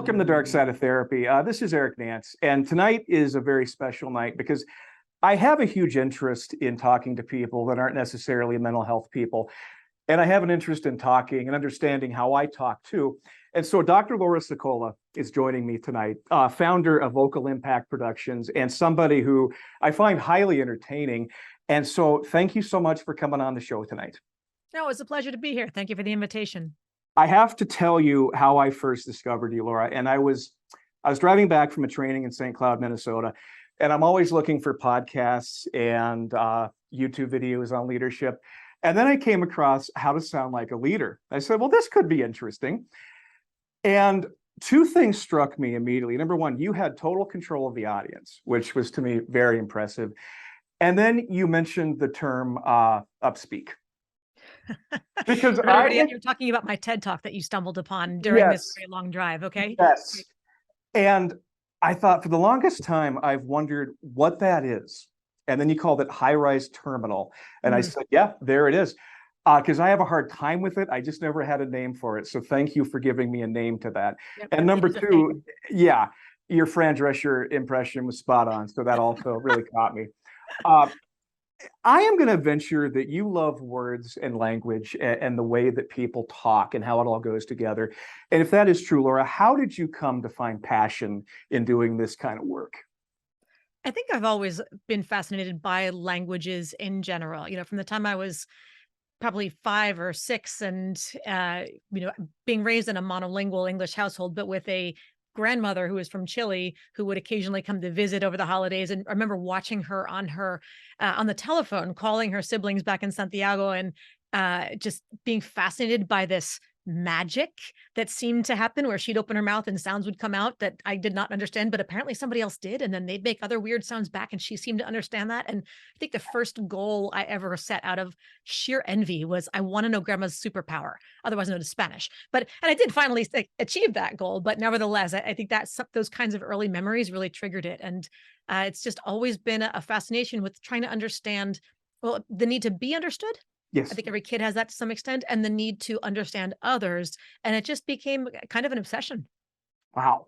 Welcome to the Dark Side of Therapy. This is Eric Nance, and tonight is a very special night because I have a huge interest in talking to people that aren't necessarily mental health people. And I have an interest in talking and understanding how I talk too. And so Dr. Laura Sicola is joining me tonight, founder of Vocal Impact Productions and somebody who I find highly entertaining. And so thank you so much for coming on the show tonight. No, it's a pleasure to be here. Thank you for the invitation. I have to tell you how I first discovered you, Laura. And I was driving back from a training in St. Cloud, Minnesota, and I'm always looking for podcasts and YouTube videos on leadership. And then I came across How to Sound Like a Leader. I said, well, this could be interesting. And two things struck me immediately. Number one, you had total control of the audience, which was to me very impressive. And then you mentioned the term upspeak. Because you're talking about my TED Talk that you stumbled upon during this very long drive, okay? Yes. And I thought for the longest time, I've wondered what that is. And then you called it high-rise terminal. And I said, yeah, there it is. Because I have a hard time with it. I just never had a name for it. So thank you for giving me a name to that. Yep, and number two, yeah, your Fran Drescher impression was spot on. So that also really caught me. I am going to venture that you love words and language and the way that people talk and how it all goes together. And if that is true, Laura, how did you come to find passion in doing this kind of work? I think I've always been fascinated by languages in general. You know, from the time I was probably 5 or 6 and, being raised in a monolingual English household, but with a grandmother who was from Chile, who would occasionally come to visit over the holidays. And I remember watching her on the telephone, calling her siblings back in Santiago and just being fascinated by this magic that seemed to happen where she'd open her mouth and sounds would come out that I did not understand, but apparently somebody else did. And then they'd make other weird sounds back and she seemed to understand that. And I think the first goal I ever set out of sheer envy was I want to know grandma's superpower, otherwise known as Spanish. And I did finally achieve that goal. But nevertheless, I think that those kinds of early memories really triggered it. And it's just always been a fascination with trying to understand, well, the need to be understood. Yes. I think every kid has that to some extent, and the need to understand others. And it just became kind of an obsession. Wow.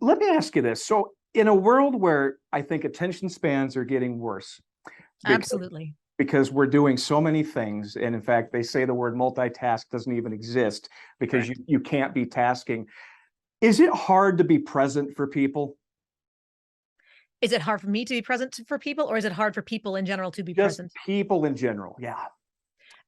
Let me ask you this. So in a world where I think attention spans are getting worse. Absolutely. Because we're doing so many things. And in fact, they say the word multitask doesn't even exist because you can't be tasking. Is it hard to be present for people? Is it hard for me to be present for people, or is it hard for people in general to be present? People in general, yeah.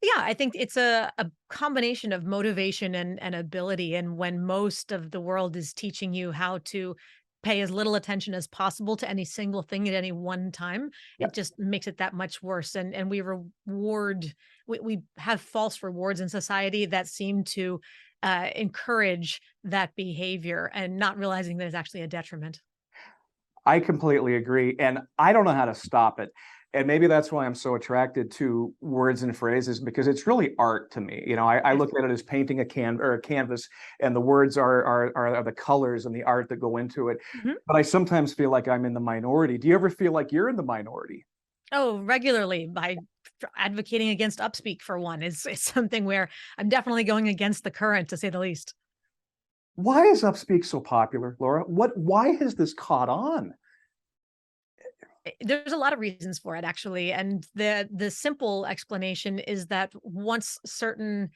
Yeah, I think it's a combination of motivation and ability. And when most of the world is teaching you how to pay as little attention as possible to any single thing at any one time, it just makes it that much worse. And we have false rewards in society that seem to encourage that behavior and not realizing that it's actually a detriment. I completely agree. And I don't know how to stop it. And maybe that's why I'm so attracted to words and phrases, because it's really art to me. You know, I look at it as painting a canvas, and the words are the colors and the art that go into it. But I sometimes feel like I'm in the minority. Do you ever feel like you're in the minority? Oh, regularly. By advocating against upspeak, for one, is something where I'm definitely going against the current, to say the least. Why is upspeak so popular, Laura? Why has this caught on? There's a lot of reasons for it, actually. And the simple explanation is that once certain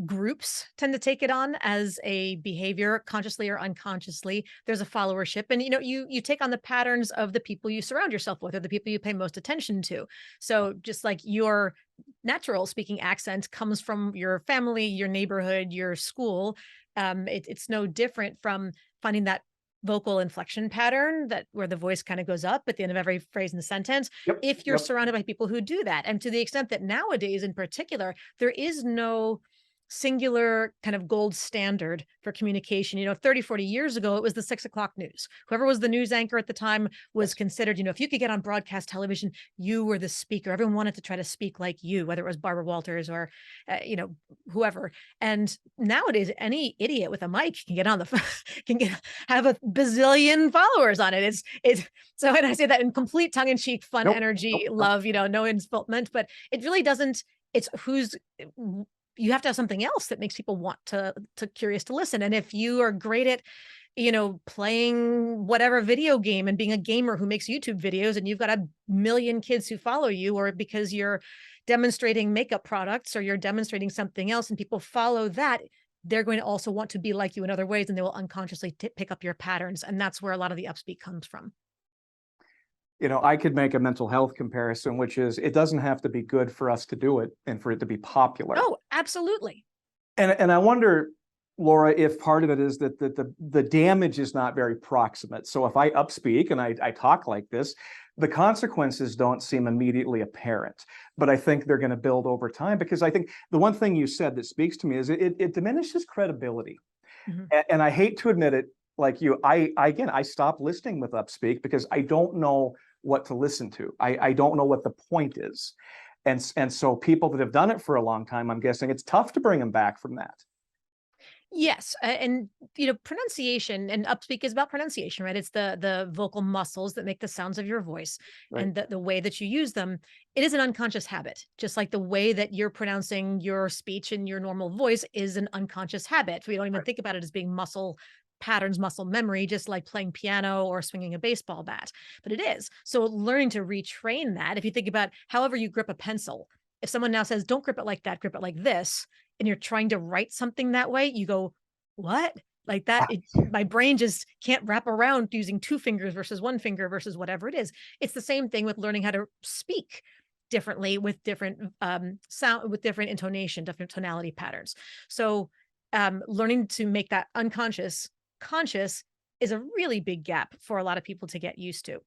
groups tend to take it on as a behavior, consciously or unconsciously, there's a followership. And, you take on the patterns of the people you surround yourself with, or the people you pay most attention to. So just like your natural speaking accent comes from your family, your neighborhood, your school, it's no different from finding that vocal inflection pattern where the voice kind of goes up at the end of every phrase in the sentence. If you're surrounded by people who do that, and to the extent that nowadays in particular, there is no singular kind of gold standard for communication. 30, 40 years ago, it was the 6 o'clock news. Whoever was the news anchor at the time was considered, if you could get on broadcast television, you were the speaker. Everyone wanted to try to speak like you, whether it was Barbara Walters or, whoever. And nowadays, any idiot with a mic can get on have a bazillion followers on it. It's so, and I say that in complete tongue in cheek, fun, energy, love, no insult meant, but it really doesn't, it's you have to have something else that makes people want to curious to listen. And if you are great at, playing whatever video game and being a gamer who makes YouTube videos, and you've got a million kids who follow you, or because you're demonstrating makeup products or you're demonstrating something else and people follow that, they're going to also want to be like you in other ways, and they will unconsciously pick up your patterns. And that's where a lot of the upspeak comes from. I could make a mental health comparison, which is it doesn't have to be good for us to do it and for it to be popular. Oh, absolutely. And I wonder, Laura, if part of it is that the damage is not very proximate. So if I upspeak and I talk like this, the consequences don't seem immediately apparent, but I think they're going to build over time, because I think the one thing you said that speaks to me is it diminishes credibility. Mhm. And I hate to admit it, like you, I stopped listening with upspeak because I don't know what to listen to. I don't know what the point is. And so people that have done it for a long time, I'm guessing it's tough to bring them back from that. Yes, and pronunciation and upspeak is about pronunciation, right? It's the vocal muscles that make the sounds of your voice, Right. and the way that you use them. It is an unconscious habit, just like the way that you're pronouncing your speech in your normal voice is an unconscious habit. We don't even Right. think about it as being muscle patterns, muscle memory, just like playing piano or swinging a baseball bat, but it is. So learning to retrain that. If you think about however you grip a pencil, if someone now says, "Don't grip it like that, grip it like this," and you're trying to write something that way, you go, what? Like that, my brain just can't wrap around using two fingers versus one finger versus whatever it is. It's the same thing with learning how to speak differently with different sound, with different intonation, different tonality patterns. So learning to make that unconscious conscious is a really big gap for a lot of people to get used to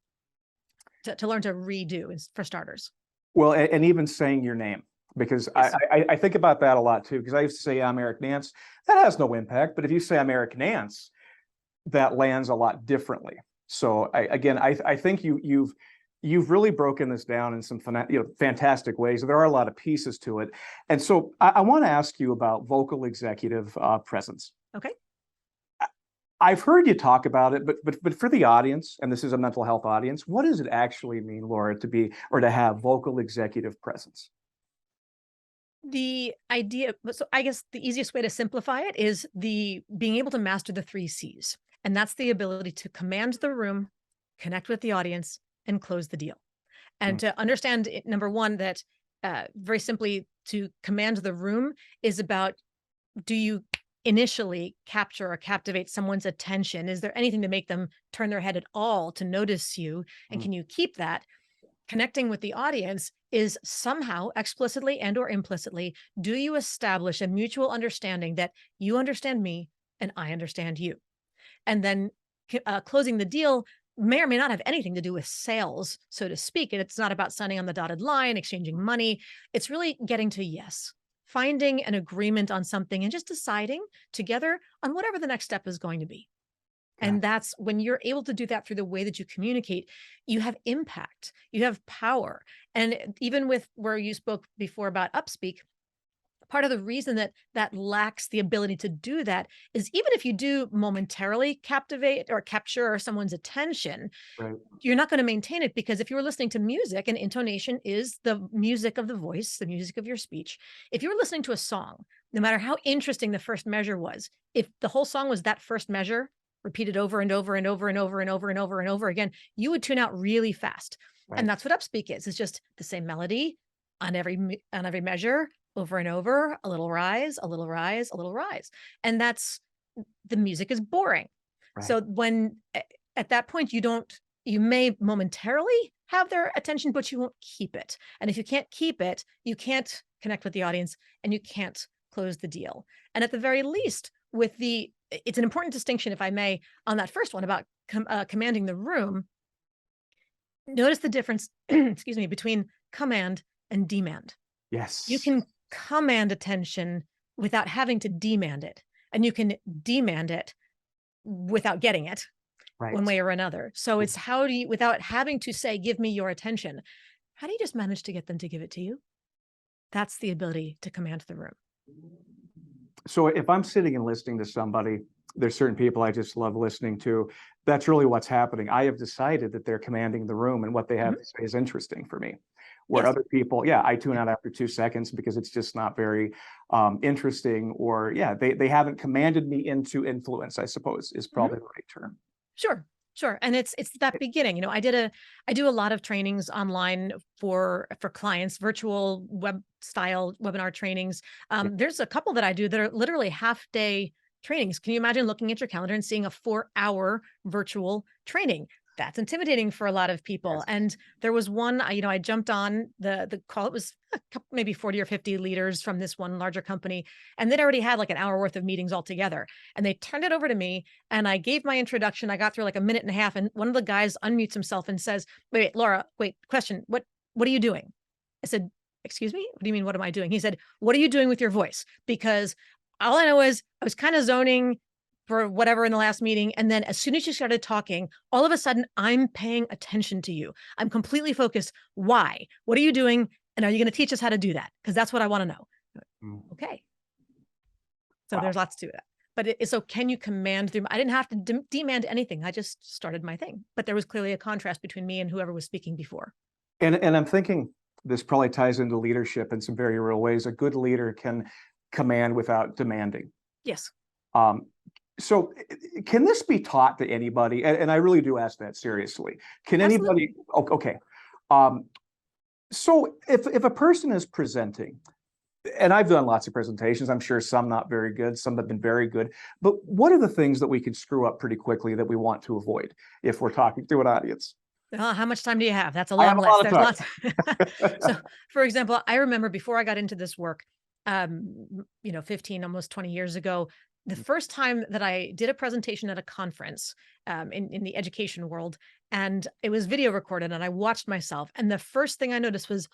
learn to redo, for starters. Well, and even saying your name, because Yes. I think about that a lot too, because I used to say I'm Eric Nance. That has no impact. But if you say I'm Eric Nance, that lands a lot differently. So I think you've really broken this down in some fantastic ways. There are a lot of pieces to it. And so I want to ask you about vocal executive presence. Okay. I've heard you talk about it, but for the audience, and this is a mental health audience, what does it actually mean, Laura, to be or to have vocal executive presence? The idea, so I guess the easiest way to simplify it is the being able to master the 3 C's. And that's the ability to command the room, connect with the audience, and close the deal. And Mm. to understand number one, that very simply, to command the room is about, do you initially capture or captivate someone's attention? Is there anything to make them turn their head at all to notice you? And Mm. can you keep that? Connecting with the audience is somehow explicitly and or implicitly, do you establish a mutual understanding that you understand me and I understand you? And then closing the deal may or may not have anything to do with sales, so to speak. And it's not about signing on the dotted line, exchanging money. It's really getting to yes, finding an agreement on something and just deciding together on whatever the next step is going to be. And Gotcha. that's when you're able to do that through the way that you communicate, you have impact, you have power. And even with where you spoke before about upspeak, part of the reason that that lacks the ability to do that is, even if you do momentarily captivate or capture someone's attention, Right. you're not going to maintain it, because if you were listening to music, and intonation is the music of the voice, the music of your speech. If you were listening to a song, no matter how interesting the first measure was, if the whole song was that first measure repeated over and over and over and over and over and over and over again, you would tune out really fast. And Right. that's what upspeak is. It's just the same melody on every measure, over and over, a little rise, a little rise, a little rise. And that's, the music is boring. Right. So when at that point you may momentarily have their attention, but you won't keep it. And if you can't keep it, you can't connect with the audience and you can't close the deal. And at the very least, it's an important distinction, if I may, on that first one about commanding the room. Notice the difference, excuse me, between command and demand. You Yes. can command attention without having to demand it, and you can demand it without getting it, one Right. way or another. So it's, how do you, without having to say, give me your attention, how do you just manage to get them to give it to you? That's the ability to command the room. So if I'm sitting and listening to somebody, there's certain people I just love listening to. That's really what's happening. I have decided that they're commanding the room and what they have Mhm. to say is interesting for me. where Yes. other people, I tune out after 2 seconds because it's just not very interesting, or they haven't commanded me into influence, I suppose is probably the right term. Sure. Sure. And it's that beginning. I do a lot of trainings online for clients, virtual web style webinar trainings. Yeah. There's a couple that I do that are literally half day trainings. Can you imagine looking at your calendar and seeing a 4-hour virtual training? That's intimidating for a lot of people. Yes. And there was one, I jumped on the call. It was a couple, maybe 40 or 50 leaders from this one larger company. And they'd already had like an hour worth of meetings altogether. And they turned it over to me and I gave my introduction. I got through like a minute and a half. And one of the guys unmutes himself and says, wait, Laura, wait, question. What are you doing? I said, excuse me? What do you mean? What am I doing? He said, what are you doing with your voice? Because all I know is I was kind of zoning for whatever in the last meeting. And then as soon as you started talking, all of a sudden I'm paying attention to you. I'm completely focused. Why? What are you doing? And are you going to teach us how to do that? Because that's what I want to know. Okay. So there's lots to that. But so can you command through? I didn't have to demand anything. I just started my thing. But there was clearly a contrast between me and whoever was speaking before. And I'm thinking this probably ties into leadership in some very real ways. A good leader can command without demanding. Yes. So can this be taught to anybody? And I really do ask that seriously. Can Absolutely. anybody? Okay. So if a person is presenting, and I've done lots of presentations, I'm sure some not very good, some have been very good, but what are the things that we can screw up pretty quickly that we want to avoid if we're talking to an audience? How much time do you have? That's a I have long a lot list. of There's time. lots. So, for example, I remember before I got into this work, 15, almost 20 years ago, the first time that I did a presentation at a conference in the education world, and it was video recorded, and I watched myself. And the first thing I noticed was,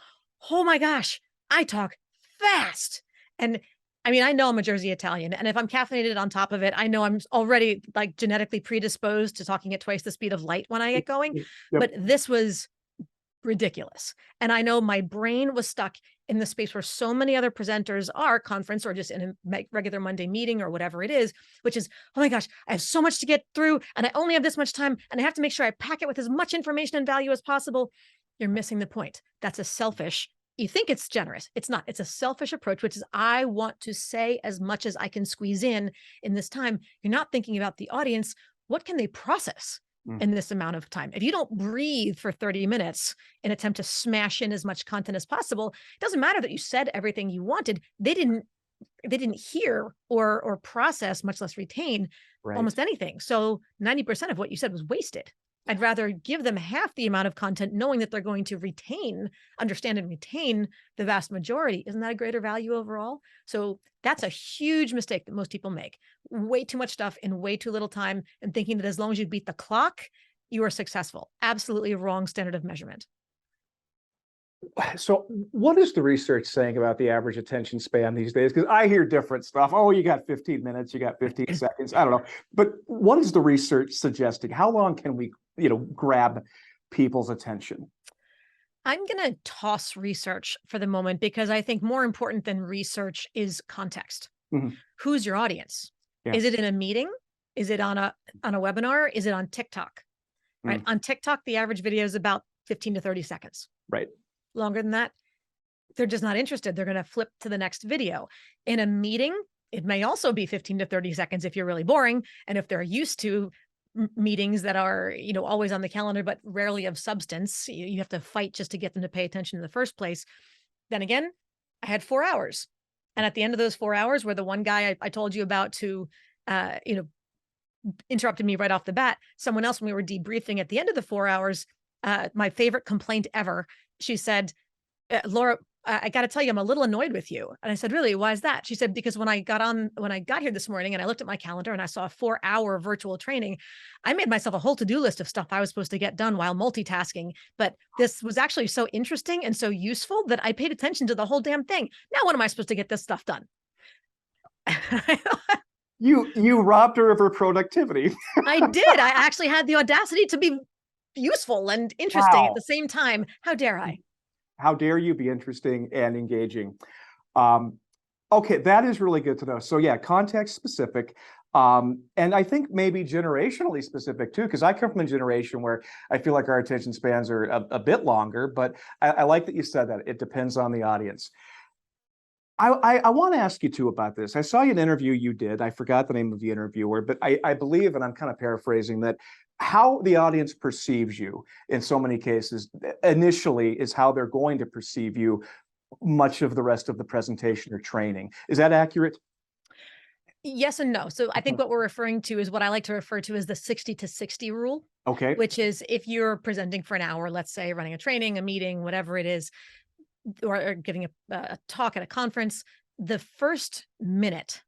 oh my gosh, I talk fast. And I mean, I know I'm a Jersey Italian, and if I'm caffeinated on top of it, I know I'm already like genetically predisposed to talking at twice the speed of light when I get going. Yep. But this was ridiculous. And I know my brain was stuck in the space where so many other presenters are, conference or just in a regular Monday meeting or whatever it is, which is, oh my gosh, I have so much to get through and I only have this much time and I have to make sure I pack it with as much information and value as possible. You're missing the point. That's a selfish, you think it's generous. It's not. It's a selfish approach, which is I want to say as much as I can squeeze in this time. You're not thinking about the audience. What can they process in this amount of time? If you don't breathe for 30 minutes and attempt to smash in as much content as possible, it doesn't matter that you said everything you wanted. They didn't hear or process, much less retain almost anything. So 90% of what you said was wasted. I'd rather give them half the amount of content, knowing that they're going to understand and retain the vast majority. Isn't that a greater value overall? So that's a huge mistake that most people make. Way too much stuff in way too little time and thinking that as long as you beat the clock, you are successful. Absolutely wrong standard of measurement. So what is the research saying about the average attention span these days? Because I hear different stuff. Oh, you got 15 minutes, you got 15 seconds. I don't know. But what is the research suggesting? How long can we, grab people's attention? I'm going to toss research for the moment because I think more important than research is context. Who's your audience? Yeah. Is it in a meeting? Is it on a webinar? Is it on TikTok? Right. On TikTok, the average video is about 15 to 30 seconds. Right. Longer than that, they're just not interested. They're going to flip to the next video. In a meeting, it may also be 15 to 30 seconds if you're really boring. And if they're used to meetings that are, always on the calendar, but rarely of substance, you have to fight just to get them to pay attention in the first place. Then again, I had 4 hours. And at the end of those 4 hours, where the one guy I told you about to, interrupted me right off the bat, someone else, when we were debriefing at the end of the 4 hours, my favorite complaint ever, she said, Laura, I got to tell you, I'm a little annoyed with you. And I said, really, why is that? She said, because when I got here this morning and I looked at my calendar and I saw a 4-hour virtual training, I made myself a whole to-do list of stuff I was supposed to get done while multitasking. But this was actually so interesting and so useful that I paid attention to the whole damn thing. Now, when am I supposed to get this stuff done? You robbed her of her productivity. I did. I actually had the audacity to be useful and interesting at the same time. How dare I? How dare you be interesting and engaging? Okay, that is really good to know. So yeah, context specific. And I think maybe generationally specific too, because I come from a generation where I feel like our attention spans are a bit longer, but I like that you said that. It depends on the audience. I want to ask you too about this. I saw you an interview you did. I forgot the name of the interviewer, but I believe, and I'm kind of paraphrasing, that how the audience perceives you in so many cases initially is how they're going to perceive you much of the rest of the presentation or training. Is that accurate? Yes and no. So I think Mhm. what we're referring to is what I like to refer to as the 60 to 60 rule, Okay. which is if you're presenting for an hour, let's say running a training, a meeting, whatever it is, or giving a talk at a conference, the first minute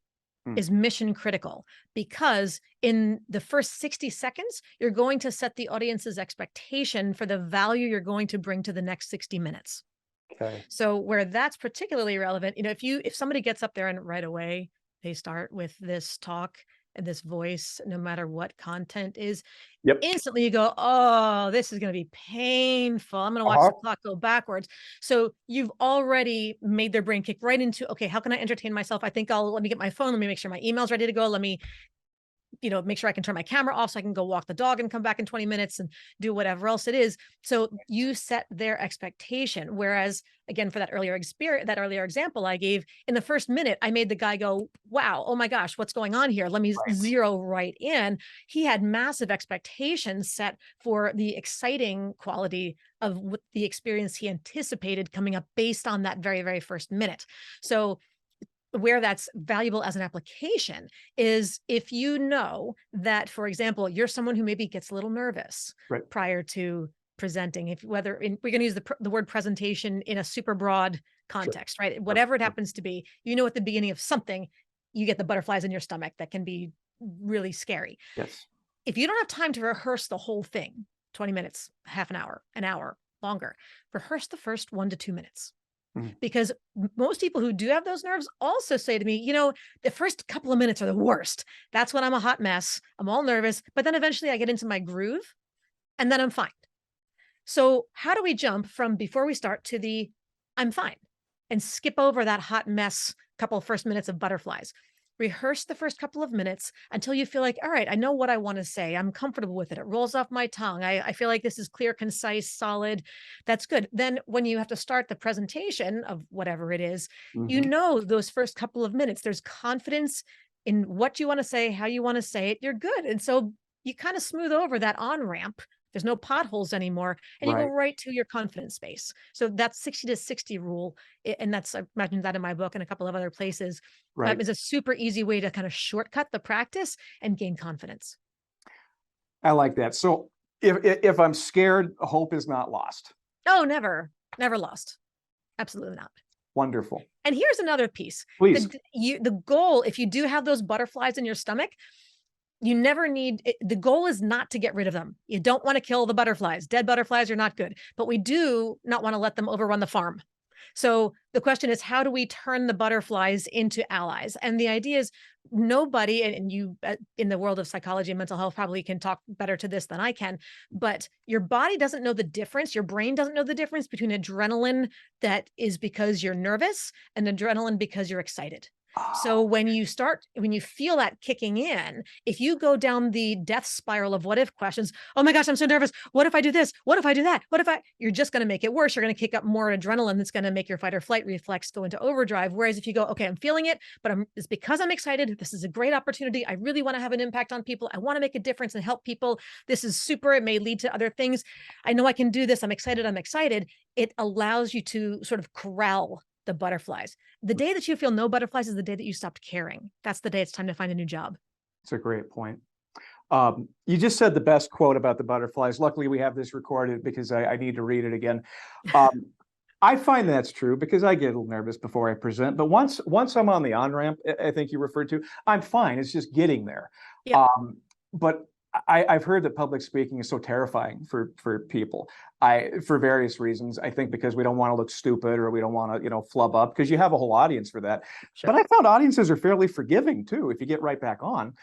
Hmm. is mission critical because in the first 60 seconds, you're going to set the audience's expectation for the value you're going to bring to the next 60 minutes. Okay. So where that's particularly relevant, if somebody gets up there and right away they start with this talk and this voice, no matter what content is, Yep. instantly you go, oh, this is going to be painful. I'm going to watch Uh-huh. the clock go backwards. So you've already made their brain kick right into, okay, how can I entertain myself? I think let me get my phone. Let me make sure my email's ready to go. Let me make sure I can turn my camera off so I can go walk the dog and come back in 20 minutes and do whatever else it is. So you set their expectation. Whereas again, for that earlier experience, that earlier example I gave, in the first minute, I made the guy go, wow, oh my gosh, what's going on here? Let me Right. zero right in. He had massive expectations set for the exciting quality of what the experience he anticipated coming up based on that very, very first minute. So where that's valuable as an application is if you know that, for example, you're someone who maybe gets a little nervous Right. prior to presenting, if whether in, we're going to use the word presentation in a super broad Sure. context, right? Sure. Whatever it Sure. happens to be, at the beginning of something, you get the butterflies in your stomach that can be really scary. Yes. If you don't have time to rehearse the whole thing, 20 minutes, half an hour longer, rehearse the first 1 to 2 minutes Mhm. because most people who do have those nerves also say to me, the first couple of minutes are the worst. That's when I'm a hot mess. I'm all nervous, but then eventually I get into my groove and then I'm fine. So, how do we jump from before we start to the I'm fine and skip over that hot mess couple of first minutes of butterflies? Rehearse the first couple of minutes until you feel like, all right, I know what I want to say. I'm comfortable with it. It rolls off my tongue. I feel like this is clear, concise, solid. That's good. Then, when you have to start the presentation of whatever it is, Mhm. those first couple of minutes, there's confidence in what you want to say, how you want to say it. You're good. And so you kind of smooth over that on ramp. There's no potholes anymore and you go Right. right to your confidence space. So that's 60 to 60 rule. And that's, I mentioned that in my book and a couple of other places, Right. is a super easy way to kind of shortcut the practice and gain confidence. I like that. So if I'm scared, hope is not lost. Oh, never, never lost. Absolutely not. Wonderful. And here's another piece. Please. The goal, if you do have those butterflies in your stomach, you never need the goal is not to get rid of them. You don't want to kill the butterflies. Dead butterflies are not good, but we do not want to let them overrun the farm. So the question is, how do we turn the butterflies into allies? And the idea is nobody, and you in the world of psychology and mental health probably can talk better to this than I can, but your body doesn't know the difference. Your brain doesn't know the difference between adrenaline that is because you're nervous and adrenaline because you're excited. So Oh, when you feel that kicking in, if you go down the death spiral of what if questions, oh my gosh, I'm so nervous. What if I do this? What if I do that? You're just going to make it worse. You're going to kick up more adrenaline that's going to make your fight or flight reflex go into overdrive. Whereas if you go, okay, I'm feeling it, but it's because I'm excited. This is a great opportunity. I really want to have an impact on people. I want to make a difference and help people. This is super. It may lead to other things. I know I can do this. I'm excited. I'm excited. It allows you to sort of corral the butterflies. The day that you feel no butterflies is the day that you stopped caring. That's the day it's time to find a new job. it's a great point. You just said the best quote about the butterflies. Luckily, we have this recorded because I need to read it again. Um, I find that's true because I get a little nervous before I present. But once I'm on the on ramp, I think you referred to, I'm fine. It's just getting there. Yep. But I've heard that public speaking is so terrifying for people. For various reasons. I think because we don't want to look stupid or we don't want to, flub up because you have a whole audience for that. But Sure. I found audiences are fairly forgiving too. If you get right back on,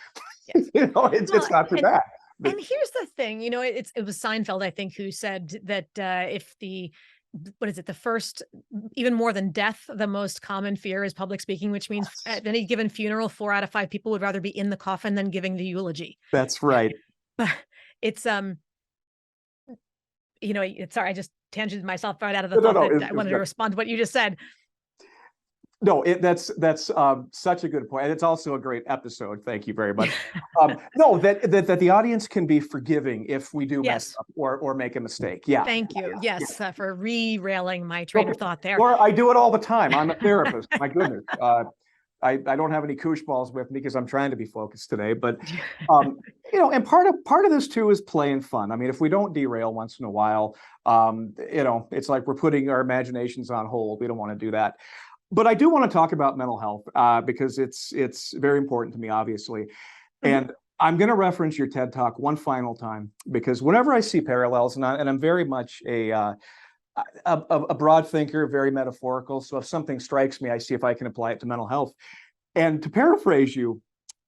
Yes. Well, it's not too bad. But and here's the thing, it was Seinfeld, I think, who said that if what is it? The first, even more than death, the most common fear is public speaking, which means Yes. at any given funeral, 4 out of 5 people would rather be in the coffin than giving the eulogy. That's right. But it's, sorry, I just tangented myself right out of the No, no, thought no, that I it's wanted to good. respond to what you just said. No, that's such a good point, and it's also a great episode. Thank you very much. No, that the audience can be forgiving if we do mess Yes. up or make a mistake. Yeah, Thank you. yeah. Yes, for re-railing my train Okay. of thought there. Or I do it all the time. I'm a therapist. My goodness. I don't have any koosh balls with me because I'm trying to be focused today. But and part of this too is play and fun. I mean, if we don't derail once in a while, it's like we're putting our imaginations on hold. We don't want to do that. But I do want to talk about mental health because it's very important to me, obviously. Mhm. And I'm going to reference your TED Talk one final time because whenever I see parallels, and I'm very much a broad thinker, very metaphorical. So if something strikes me, I see if I can apply it to mental health. And to paraphrase you,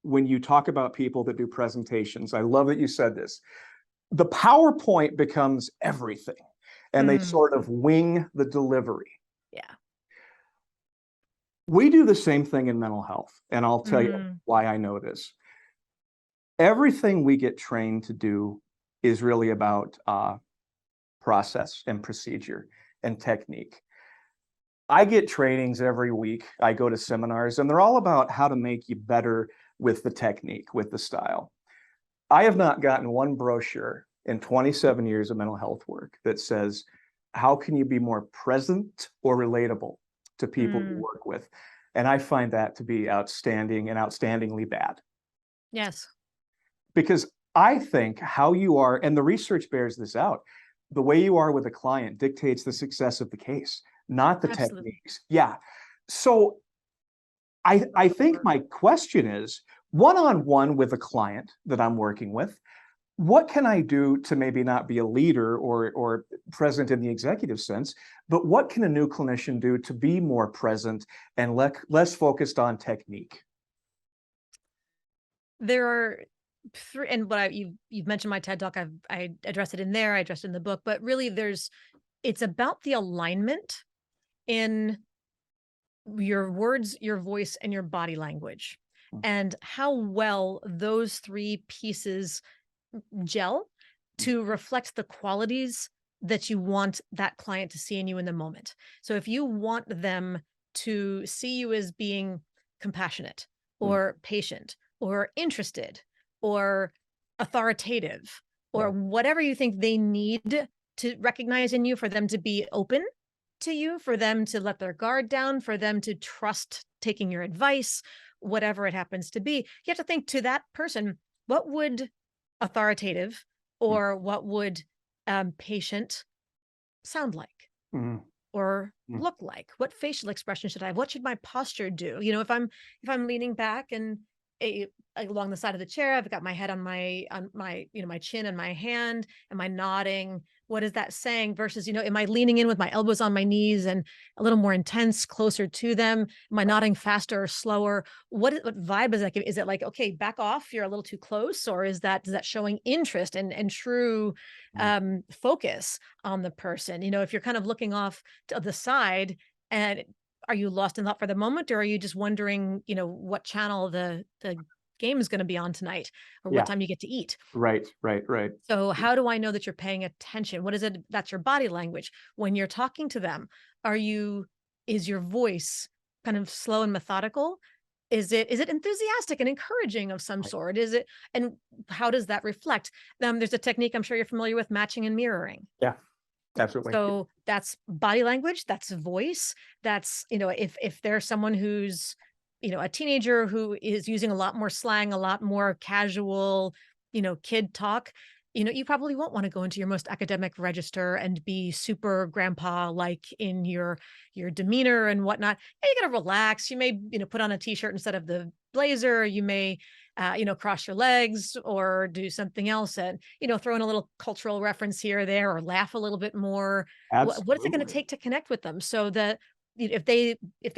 when you talk about people that do presentations, I love that you said this. The PowerPoint becomes everything, and they Mm, sort of wing the delivery. yeah. We do the same thing in mental health, and I'll tell you Mm, why I know this. Everything we get trained to do is really about process and procedure and technique. I get trainings every week. I go to seminars, and they're all about how to make you better with the technique, with the style. I have not gotten one brochure in 27 years of mental health work that says, how can you be more present or relatable to people you mm, work with? And I find that to be outstanding and outstandingly bad yes, because I think how you are, and the research bears this out, the way you are with a client dictates the success of the case, not the absolutely. techniques. Yeah. So I think my question is one-on-one with a client that I'm working with, what can I do to maybe not be a leader or present in the executive sense, but what can a new clinician do to be more present and less focused on technique? There are three, and you've mentioned my TED Talk. I address it in there. I address it in the book, but really, it's about the alignment in your words, your voice, and your body language, and how well those three pieces gel to reflect the qualities that you want that client to see in you in the moment. So if you want them to see you as being compassionate or patient or interested or authoritative or Right. whatever you think they need to recognize in you for them to be open to you, for them to let their guard down, for them to trust taking your advice, whatever it happens to be, you have to think to that person, what would authoritative or what would patient sound like Mm-hmm. or look like? What facial expression should I have? What should my posture do? If I'm leaning back and a, along the side of the chair, I've got my head on my my chin and my hand. Am I nodding? What is that saying? Versus, am I leaning in with my elbows on my knees and a little more intense, closer to them? Am I nodding faster or slower? What vibe is that giving? Is it like, okay, back off, you're a little too close, or is that showing interest and true focus on the person? If you're kind of looking off to the side, and are you lost in thought for the moment, or are you just wondering, what channel the game is going to be on tonight, or what Yeah. time you get to eat? Right. Right. Right. So how do I know that you're paying attention? What is it that's your body language when you're talking to them? Is your voice kind of slow and methodical? Is it enthusiastic and encouraging of some Right. sort? And how does that reflect? There's a technique I'm sure you're familiar with, matching and mirroring. Yeah. Absolutely. So that's body language, that's voice, that's, if there's someone who's, a teenager who is using a lot more slang, a lot more casual, kid talk, you probably won't want to go into your most academic register and be super grandpa like in your demeanor and whatnot. And you got to relax. You may, put on a t-shirt instead of the blazer. You may cross your legs or do something else and, throw in a little cultural reference here or there, or laugh a little bit more. What is it going to Absolutely. take to connect with them so that if they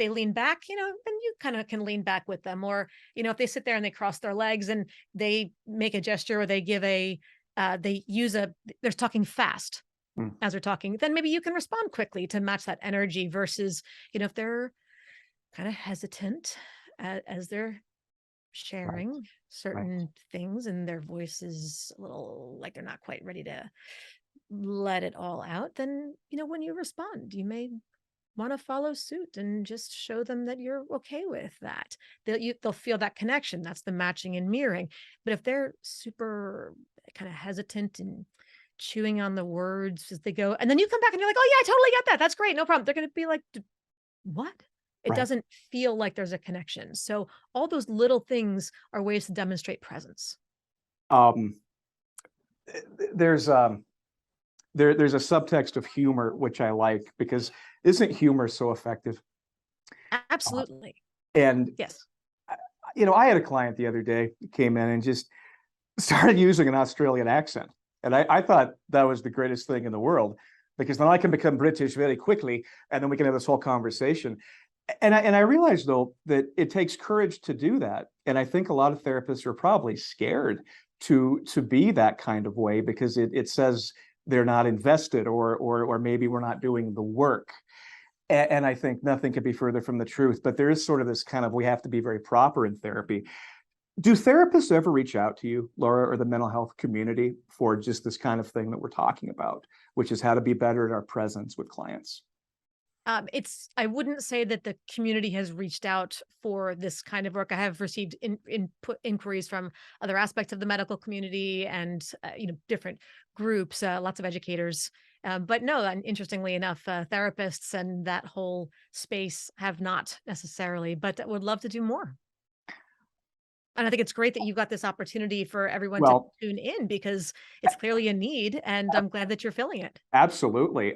lean back, then you kind of can lean back with them, or, if they sit there and they cross their legs and they make a gesture or they give a, they're talking fast. Mm. as we're talking, then maybe you can respond quickly to match that energy versus, if they're kind of hesitant as they're Right, sharing right. certain things and their voice is a little like they're not quite ready to let it all out, then, when you respond, you may want to follow suit and just show them that you're okay with that. They'll feel that connection. That's the matching and mirroring. But if they're super kind of hesitant and chewing on the words as they go, and then you come back and you're like, "Oh yeah, I totally get that. That's great. No problem." They're going to be like, "What?" It Right. doesn't feel like there's a connection. So all those little things are ways to demonstrate presence. Um, there's there's a subtext of humor which I like because isn't humor so effective? Uh, Absolutely. and Yes. I had a client the other day who came in and just started using an Australian accent, and I thought that was the greatest thing in the world because then I can become British very quickly, and then we can have this whole conversation. And I realized though that it takes courage to do that, and I think a lot of therapists are probably scared to be that kind of way because it says they're not invested or maybe we're not doing the work. And I think nothing could be further from the truth. But there is sort of this kind of we have to be very proper in therapy. Do therapists ever reach out to you, Laura, or the mental health community for just this kind of thing that we're talking about, which is how to be better at our presence with clients? I wouldn't say that the community has reached out for this kind of work. I have received input inquiries from other aspects of the medical community and different groups, lots of educators. But no, and interestingly enough, therapists and that whole space have not necessarily, but would love to do more. And I think it's great that you've got this opportunity for everyone to Well, tune in because it's clearly a need, and I'm glad that you're filling it. absolutely.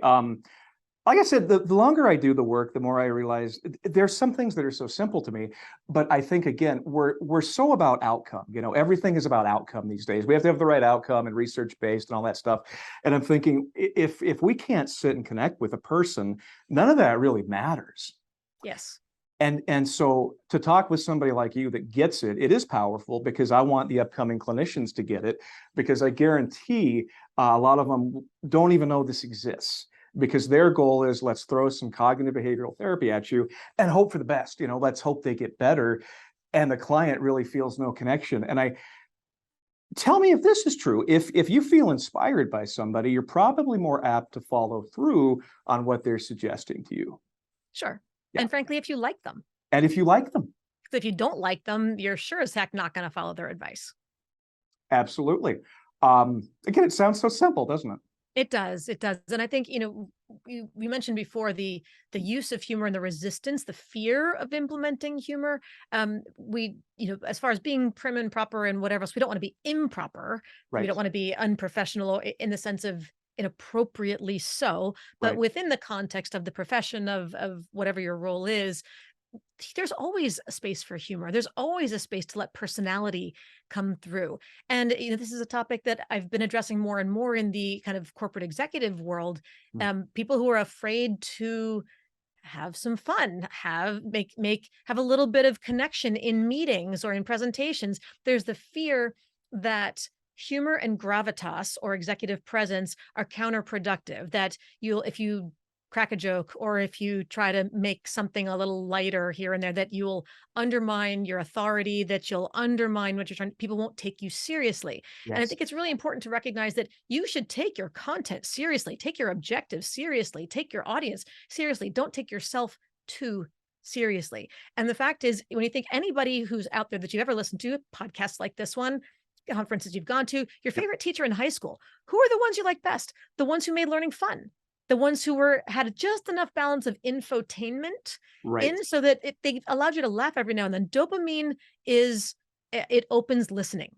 Like I said, the longer I do the work, the more I realize there's some things that are so simple to me. But I think again, we're so about outcome. Everything is about outcome these days. We have to have the right outcome and research based and all that stuff. And I'm thinking if we can't sit and connect with a person, none of that really matters. Yes. And so to talk with somebody like you that gets it, it is powerful because I want the upcoming clinicians to get it because I guarantee a lot of them don't even know this exists because their goal is let's throw some cognitive behavioral therapy at you and hope for the best. Let's hope they get better. And the client really feels no connection. And I tell me if this is true. If you feel inspired by somebody, you're probably more apt to follow through on what they're suggesting to you. Sure. Yeah. And frankly, if you like them. And if you like them. 'Cause if you don't like them, you're sure as heck not gonna follow their advice. Absolutely. Again, it sounds so simple, doesn't it? It does, and I think, we mentioned before the use of humor and the resistance, the fear of implementing humor. As far as being prim and proper and whatever else, we don't wanna be improper. We don't Right, wanna be unprofessional or in the sense of inappropriately so, but right. within the context of the profession of whatever your role is, there's always a space for humor. There's always a space to let personality come through. And this is a topic that I've been addressing more and more in the kind of corporate executive world. Mm. People who are afraid to have some fun, have a little bit of connection in meetings or in presentations. There's the fear that humor and gravitas or executive presence are counterproductive, that if you crack a joke or if you try to make something a little lighter here and there, that you'll undermine your authority, that you'll undermine what you're trying, people won't take you seriously. And I Yes. think it's really important to recognize that you should take your content seriously, take your objectives seriously, take your audience seriously. Don't take yourself too seriously. And the fact is, when you think anybody who's out there that you've ever listened to, podcasts like this one, conferences you've gone to, your Yep. favorite teacher in high school, who are the ones you like best? The ones who made learning fun, the ones who had just enough balance of infotainment Right. in so that they allowed you to laugh every now and then. Dopamine is it opens listening.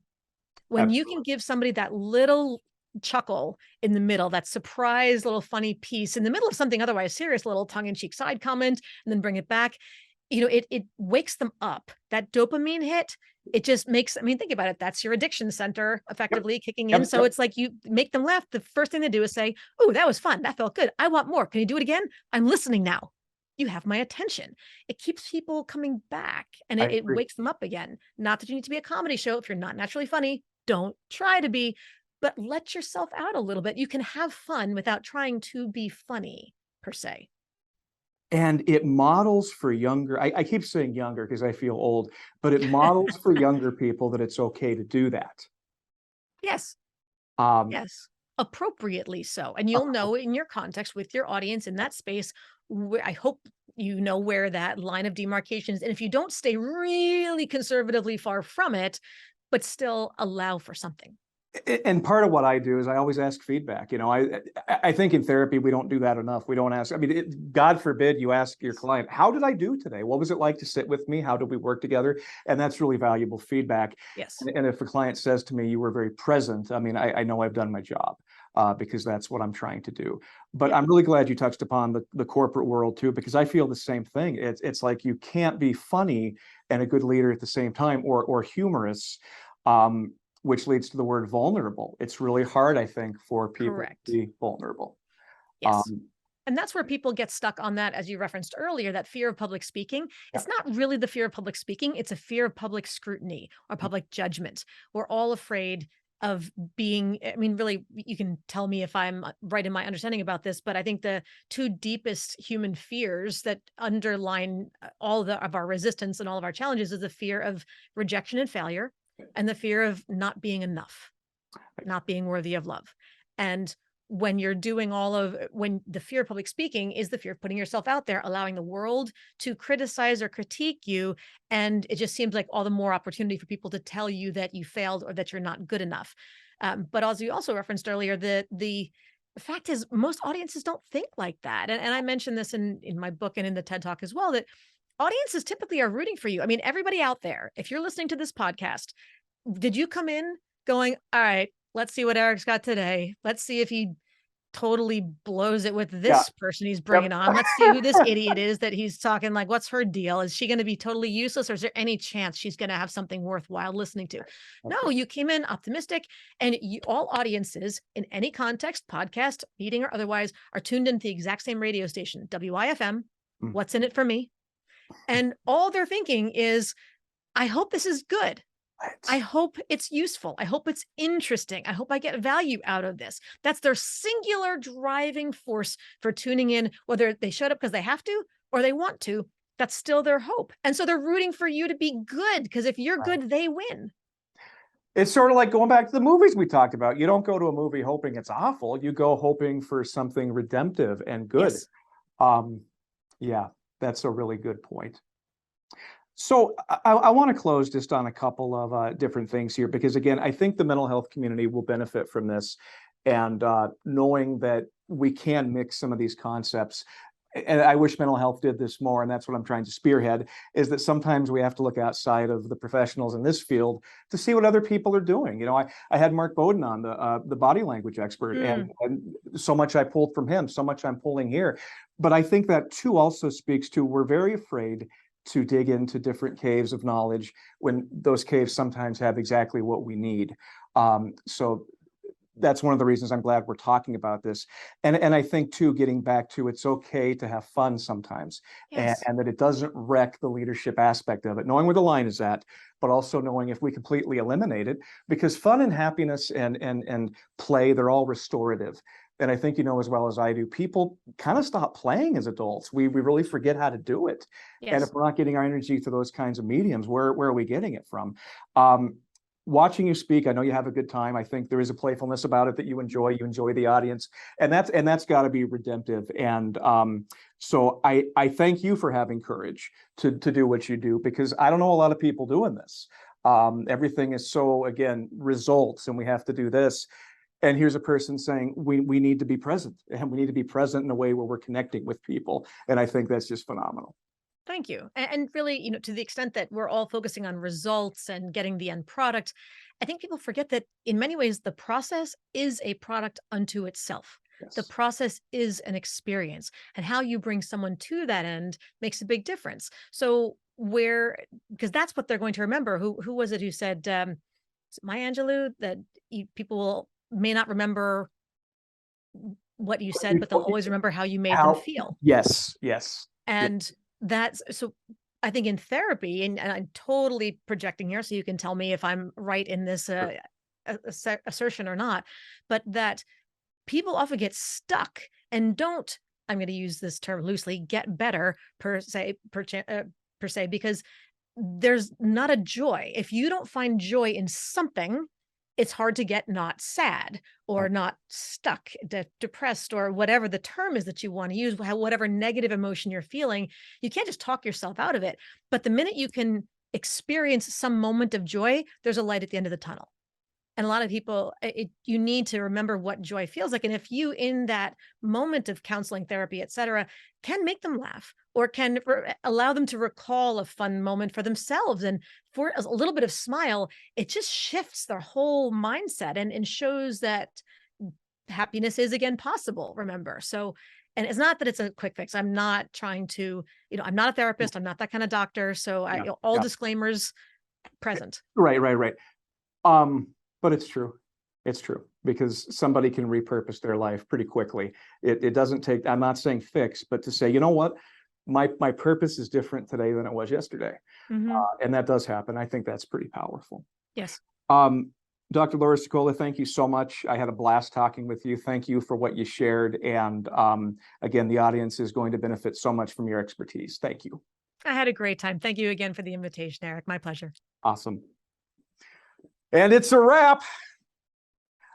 When you can Absolutely. give somebody that little chuckle in the middle, that surprise little funny piece in the middle of something otherwise serious, little tongue-in-cheek side comment, and then bring it back, it wakes them up. That dopamine hit, it just makes, I mean, think about it. That's your addiction center Yep. effectively kicking in. Yep. So Yep. it's like you make them laugh. The first thing they do is say, "Oh, that was fun. That felt good. I want more. Can you do it again? I'm listening now. You have my attention." It keeps people coming back and I it agree. wakes them up again. Not that you need to be a comedy show. If you're not naturally funny, don't try to be, but let yourself out a little bit. You can have fun without trying to be funny per se. And it models for younger, I keep saying younger because I feel old, but it models for younger people that it's okay to do that. Yes. Um, Yes, appropriately so. And you'll know in your context with your audience in that space, where I hope you know where that line of demarcation is. And if you don't, stay really conservatively far from it, but still allow for something. and part of what I do is I always ask feedback. You know, I think in therapy we don't do that enough. We don't ask. I mean, God forbid you ask your client, "How did I do today? What was it like to sit with me? How did we work together?" And that's really valuable feedback. Yes. And if a client says to me, "You were very present," I mean, I know I've done my job because that's what I'm trying to do. But Yeah, I'm really glad you touched upon the corporate world too, because I feel the same thing. It's like you can't be funny and a good leader at the same time, or humorous. Um, which leads to the word vulnerable. It's really hard, I think, for people to correct. be vulnerable. Yes. Um, And that's where people get stuck on that, as you referenced earlier, that fear of public speaking. yeah, It's not really the fear of public speaking, it's a fear of public scrutiny or public judgment. We're all afraid of being, I mean, really, you can tell me if I'm right in my understanding about this, but I think the two deepest human fears that underline of our resistance and all of our challenges is the fear of rejection and failure and the fear of not being enough, not being worthy of love. And when you're doing when the fear of public speaking is the fear of putting yourself out there, allowing the world to criticize or critique you. And it just seems like all the more opportunity for people to tell you that you failed or that you're not good enough. But as you also referenced earlier, the fact is most audiences don't think like that. And I mentioned this in my book and in the TED Talk as well, that audiences typically are rooting for you. I mean, everybody out there, if you're listening to this podcast, did you come in going, all right, let's see what Eric's got today. Let's see if he totally blows it with yeah, this person he's yep. bringing on. Let's see who this idiot is that he's talking like, what's her deal? Is she going to be totally useless or is there any chance she's going to have something worthwhile listening to? That's No, right. you came in optimistic and all audiences in any context, podcast, meeting or otherwise are tuned into the exact same radio station, WIFM. Mm. What's in it for me? And all they're thinking is, I hope this is good. I Right. hope it's useful. I hope it's interesting. I hope I get value out of this. That's their singular driving force for tuning in, whether they showed up because they have to or they want to. That's still their hope. And so they're rooting for you to be good because if you're Right. good, they win. It's sort of like going back to the movies we talked about. You don't go to a movie hoping it's awful. You go hoping for something redemptive and good. Yes. Um, yeah, that's a really good point. So I want to close just on a couple of different things here, because again, I think the mental health community will benefit from this, and knowing that we can mix some of these concepts. And I wish mental health did this more, and that's what I'm trying to spearhead, is that sometimes we have to look outside of the professionals in this field to see what other people are doing. You know, I had Mark Bowden on, the body language expert, Mm, and so much I pulled from him, so much I'm pulling here. But I think that too also speaks to, we're very afraid to dig into different caves of knowledge when those caves sometimes have exactly what we need. So that's one of the reasons I'm glad we're talking about this. And I think too, getting back to, it's okay to have fun sometimes, yes. and that it doesn't wreck the leadership aspect of it, knowing where the line is at, but also knowing if we completely eliminate it, because fun and happiness and play, they're all restorative. And I think you know as well as I do, people kind of stop playing as adults. We really forget how to do it. And if Yes. we're not getting our energy through those kinds of mediums, where are we getting it from? Um, Watching you speak, I know you have a good time. I think there is a playfulness about it that you enjoy. You enjoy the audience, and that's got to be redemptive. And so I thank you for having courage to do what you do, because I don't know a lot of people doing this. Everything is so, again, results, and we have to do this. And here's a person saying we need to be present, and we need to be present in a way where we're connecting with people. And I think that's just phenomenal. Thank you. And really, to the extent that we're all focusing on results and getting the end product, I think people forget that in many ways, the process is a product unto itself. The Yes. process is an experience, and how you bring someone to that end makes a big difference. So, because that's what they're going to remember. Who was it who said, is it Maya Angelou, that people may not remember what you said, but they'll always remember how you made them How? feel. Yes, yes. Yeah. And that's so I think in therapy, and I'm totally projecting here, so you can tell me if I'm right in this assertion or not, but that people often get stuck and don't, I'm going to use this term loosely, get better per se, because there's not a joy. If you don't find joy in something, it's hard to get not sad or Right. not stuck, depressed, or whatever the term is that you want to use, whatever negative emotion you're feeling. You can't just talk yourself out of it. But the minute you can experience some moment of joy, there's a light at the end of the tunnel. And a lot of people, you need to remember what joy feels like. And if you, in that moment of counseling, therapy, et cetera, can make them laugh or can allow them to recall a fun moment for themselves and for a little bit of smile, it just shifts their whole mindset and shows that happiness is again possible, remember. So, and it's not that it's a quick fix. I'm not trying to, I'm not a therapist. I'm not that kind of doctor. So Yeah. all Yeah. disclaimers present. Right. Right. Right. Um, but it's true. It's true because somebody can repurpose their life pretty quickly. It doesn't take, I'm not saying fix, but to say, you know what, my purpose is different today than it was yesterday. Hmm. And that does happen. I think that's pretty powerful. Yes. Um, Dr. Laura Sicola, thank you so much. I had a blast talking with you. Thank you for what you shared. And again, the audience is going to benefit so much from your expertise. Thank you. I had a great time. Thank you again for the invitation, Eric. My pleasure. Awesome. And it's a wrap.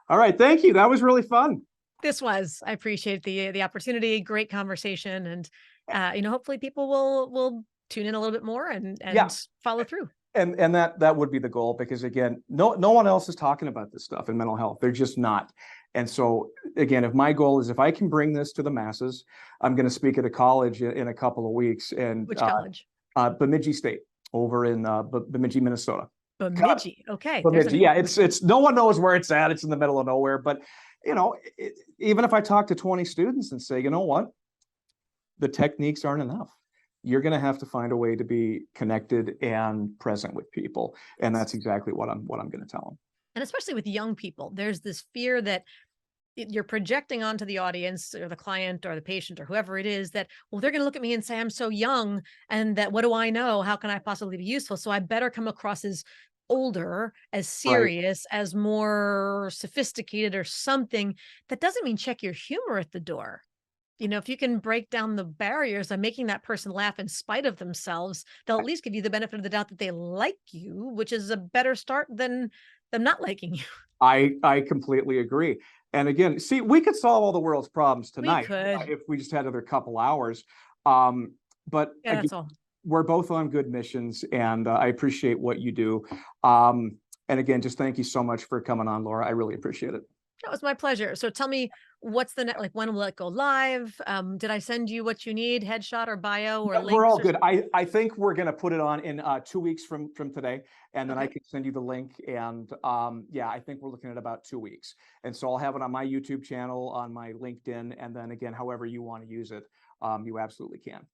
All right. Thank you. That was really fun. I appreciate the opportunity. Great conversation. And hopefully people will tune in a little bit more and Yeah. follow through. And that would be the goal because again, no one else is talking about this stuff in mental health. They're just not. And so again, if my goal is if I can bring this to the masses, I'm going to speak at a college in a couple of weeks and Which college? Bemidji State over in Bemidji, Minnesota. Bemidji. Okay. Bemidji, yeah, it's no one knows where it's at. It's in the middle of nowhere. But even if I talk to 20 students and say, you know what, the techniques aren't enough. You're going to have to find a way to be connected and present with people, and that's exactly what I'm going to tell them. And especially with young people, there's this fear that you're projecting onto the audience or the client or the patient or whoever it is that, well, they're going to look at me and say, I'm so young and that, what do I know? How can I possibly be useful? So I better come across as older, as Right. serious, as more sophisticated or something. That doesn't mean check your humor at the door. If you can break down the barriers by making that person laugh in spite of themselves, they'll at least give you the benefit of the doubt that they like you, which is a better start than them not liking you. I completely agree. And again, see, we could solve all the world's problems We tonight could. if we just had another couple hours. But Yeah, again, that's all. we're both on good missions, and I appreciate what you do. And again, just thank you so much for coming on, Laura. I really appreciate it. That was my pleasure. So tell me, what's the next, like, when will it go live? Did I send you what you need, headshot or bio or Yeah, we're all links or good. something? I think we're going to put it on in 2 weeks from today, and then I Okay. can send you the link. And yeah, I think we're looking at about 2 weeks. And so I'll have it on my YouTube channel, on my LinkedIn, and then again, however you want to use it, you absolutely can.